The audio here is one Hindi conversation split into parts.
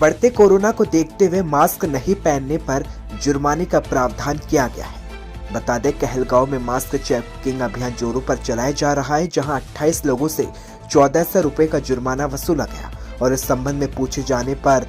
बढ़ते कोरोना को देखते हुए मास्क नहीं पहनने पर जुर्माने का प्रावधान किया गया है। बता दें, कहलगांव में मास्क चेकिंग अभियान जोरों पर चलाया जा रहा है, जहां 28 लोगों से 1400 रुपए का जुर्माना वसूला गया और इस संबंध में पूछे जाने पर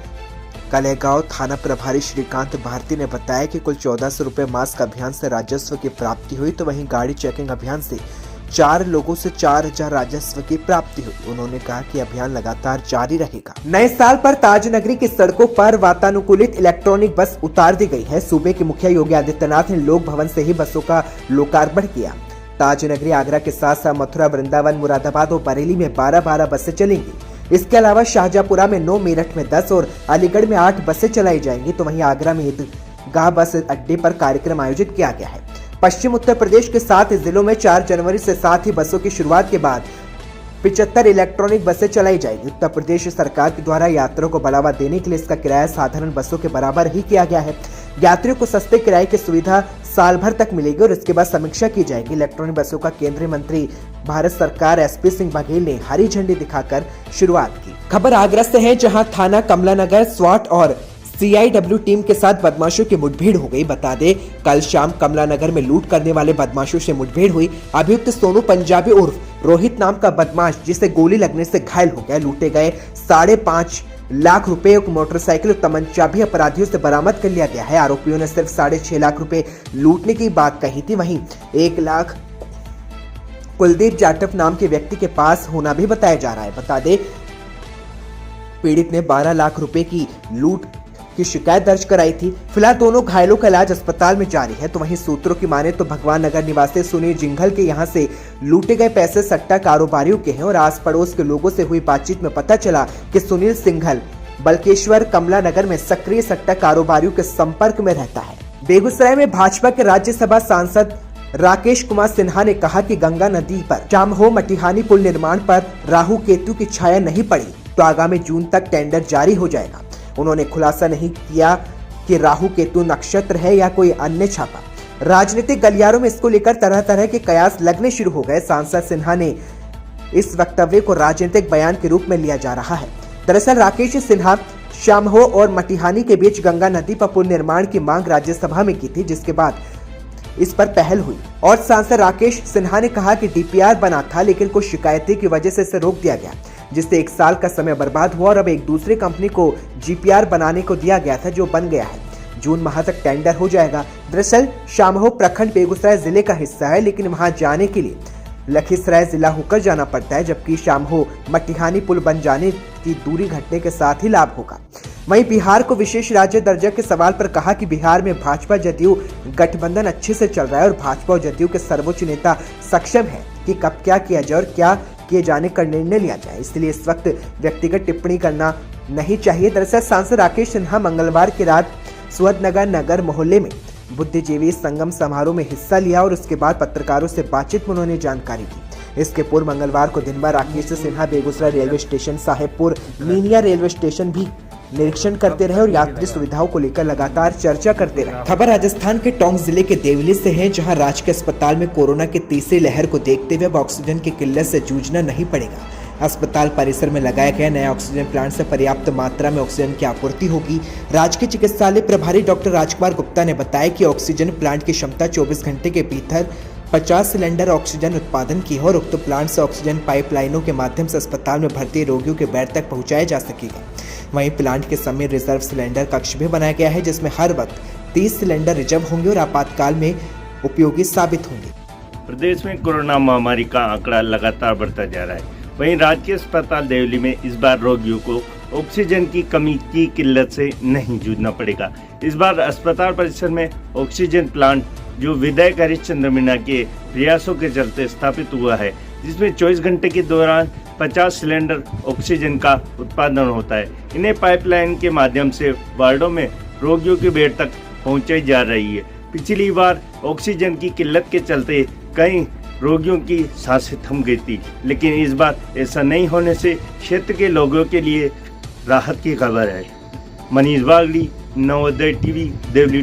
कहलगांव थाना प्रभारी श्रीकांत भारती ने बताया कि कुल 1400 रुपए मास्क अभियान से राजस्व की प्राप्ति हुई, तो वहीं गाड़ी चेकिंग अभियान से 4 लोगों से 4000 राजस्व की प्राप्ति हुई। उन्होंने कहा कि अभियान लगातार जारी रहेगा। नए साल पर ताजनगरी की सड़कों पर वातानुकूलित इलेक्ट्रॉनिक बस उतार दी गई है। सूबे के मुखिया योगी आदित्यनाथ ने लोक भवन से ही बसों का लोकार्पण किया। ताजनगरी, आगरा के साथ साथ मथुरा, वृंदावन, मुरादाबाद और बरेली में 12-12 बसें चलेंगी। इसके अलावा शाहजहांपुरा में 9, मेरठ में 10 और अलीगढ़ में 8 बसें चलाई जाएंगी। तो वहीं आगरा में ईदगाह बस अड्डे पर कार्यक्रम आयोजित किया गया है। पश्चिम उत्तर प्रदेश के 7 जिलों में 4 जनवरी से 7 ही बसों की शुरुआत के बाद 75 इलेक्ट्रॉनिक बसें चलाई जाएगी। उत्तर प्रदेश सरकार के द्वारा यात्रियों को बढ़ावा देने के लिए इसका किराया साधारण बसों के बराबर ही किया गया है। यात्रियों को सस्ते किराए की सुविधा साल भर तक मिलेगी और इसके बाद समीक्षा की जाएगी। इलेक्ट्रॉनिक बसों का केंद्रीय मंत्री भारत सरकार एसपी सिंह बघेल ने हरी झंडी दिखाकर शुरुआत की। खबर आगरा से है, जहां थाना कमलानगर स्वाट और CIW टीम के साथ बदमाशों की मुठभेड़ हो गई। बता दें, कल शाम कमलानगर में लूट करने वाले बदमाशों से मुठभेड़ हुई। अभियुक्त सोनू पंजाबी उर्फ रोहित नाम का बदमाश, जिसे गोली लगने से घायल हो गया। लूटे गए 5.5 लाख रुपए, एक मोटरसाइकिल और तमंचा भी अपराधियों से बरामद कर लिया गया है। आरोपियों ने सिर्फ 6.5 लाख रुपए लूटने की बात कही थी। वहीं 1 लाख कुलदीप जाटव नाम के व्यक्ति के पास होना भी बताया जा रहा है। बता दें, पीड़ित ने 12 लाख रुपए की लूट की शिकायत दर्ज कराई थी। फिलहाल दोनों घायलों का इलाज अस्पताल में जारी है। तो वहीं सूत्रों की माने तो भगवान नगर निवासी सुनील जिंघल के यहां से लूटे गए पैसे सट्टा कारोबारियों के हैं और आस पड़ोस के लोगों से हुई बातचीत में पता चला कि सुनील सिंघल बल्केश्वर कमला नगर में सक्रिय सट्टा कारोबारियों के संपर्क में रहता है। बेगूसराय में भाजपा के राज्यसभा सांसद राकेश कुमार सिन्हा ने कहा कि गंगा नदी पर जामहो मटिहानी पुल निर्माण पर राहु केतु की छाया नहीं पड़ी तो आगामी जून तक टेंडर जारी हो जाएगा। उन्होंने खुलासा नहीं किया कि राहु केतु नक्षत्र है या कोई अन्य छापा। राजनीतिक गलियारों में इसको लेकर तरह तरह के कयास लगने शुरू हो गए। सांसद सिन्हा ने इस वक्तव्य को राजनीतिक बयान के रूप में लिया जा रहा है। दरअसल राकेश सिन्हा शामहो और मटिहानी के बीच गंगा नदी पर पुल निर्माण की मांग राज्यसभा में की थी, जिसके बाद इस पर पहल हुई और सांसद राकेश सिन्हा ने कहा कि DPR बना था, लेकिन कुछ शिकायतें की वजह से इसे रोक दिया गया, जिससे 1 साल का समय बर्बाद हुआ और अब एक दूसरी कंपनी को GPR बनाने को दिया गया था, जो बन गया है। जून माह तक टेंडर हो जाएगा। दरअसल शामहो प्रखंड बेगूसराय जिले का हिस्सा है, लेकिन वहां जाने के लिए लखीसराय जिला होकर जाना पड़ता है, जबकि शामहो मटिहानी पुल बन जाने की दूरी घटने के साथ ही लाभ होगा। वहीं बिहार को विशेष राज्य दर्जा के सवाल पर कहा कि बिहार में भाजपा जदयू गठबंधन अच्छे से चल रहा है और भाजपा और जदयू के सर्वोच्च नेता सक्षम है कि कब क्या किया जाए और क्या किए जाने का निर्णय लिया जाए, इसलिए इस वक्त व्यक्तिगत टिप्पणी करना नहीं चाहिए। दरअसल सांसद राकेश सिन्हा मंगलवार की रात सुहदनगर नगर मोहल्ले में बुद्धिजीवी संगम समारोह में हिस्सा लिया और उसके बाद पत्रकारों से बातचीत में उन्होंने जानकारी दी। इसके पूर्व मंगलवार को दिन भर Rakesh Sinha Begusarai railway station, Sahebpur, mania railway station भी निरीक्षण करते रहे और यात्री सुविधाओं को लेकर लगातार चर्चा करते रहे। खबर राजस्थान के टोंक जिले के देवली से है, जहां राजकीय अस्पताल में कोरोना की तीसरी लहर को देखते हुए अब ऑक्सीजन की किल्लत से जूझना नहीं पड़ेगा। अस्पताल परिसर में लगाया गया नया ऑक्सीजन प्लांट से पर्याप्त मात्रा में ऑक्सीजन की आपूर्ति होगी। राजकीय चिकित्सालय प्रभारी डॉक्टर राजकुमार गुप्ता ने बताया कि ऑक्सीजन प्लांट की क्षमता 24 घंटे के भीतर 50 सिलेंडर ऑक्सीजन उत्पादन की है और उक्त प्लांट से ऑक्सीजन पाइपलाइनों के माध्यम से अस्पताल में भर्ती रोगियों के बेड तक पहुंचाया जा सकेगा। वहीं प्लांट के समीप रिजर्व सिलेंडर कक्ष भी बनाया गया है, जिसमें हर वक्त 30 सिलेंडर रिजर्व होंगे और आपातकाल में उपयोगी साबित होंगे। प्रदेश में कोरोना महामारी का आंकड़ा लगातार बढ़ता जा रहा है। वहीं राजकीय अस्पताल देवली में इस बार रोगियों को ऑक्सीजन की कमी की किल्लत से नहीं जूझना पड़ेगा। इस बार अस्पताल परिसर में ऑक्सीजन प्लांट जो विधायक हरिश्चंद्र मीणा के प्रयासों के चलते स्थापित हुआ है, जिसमें 24 घंटे के दौरान 50 सिलेंडर ऑक्सीजन का उत्पादन होता है। इन्हें पाइपलाइन के माध्यम से वार्डों में रोगियों के बेड तक पहुंचाई जा रही है। पिछली बार ऑक्सीजन की किल्लत के चलते कई रोगियों की सांसें थम गई थी, लेकिन इस बार ऐसा नहीं होने से क्षेत्र के लोगों के लिए राहत की खबर है। मनीष बागड़ी, नवोदय टीवी, देवली।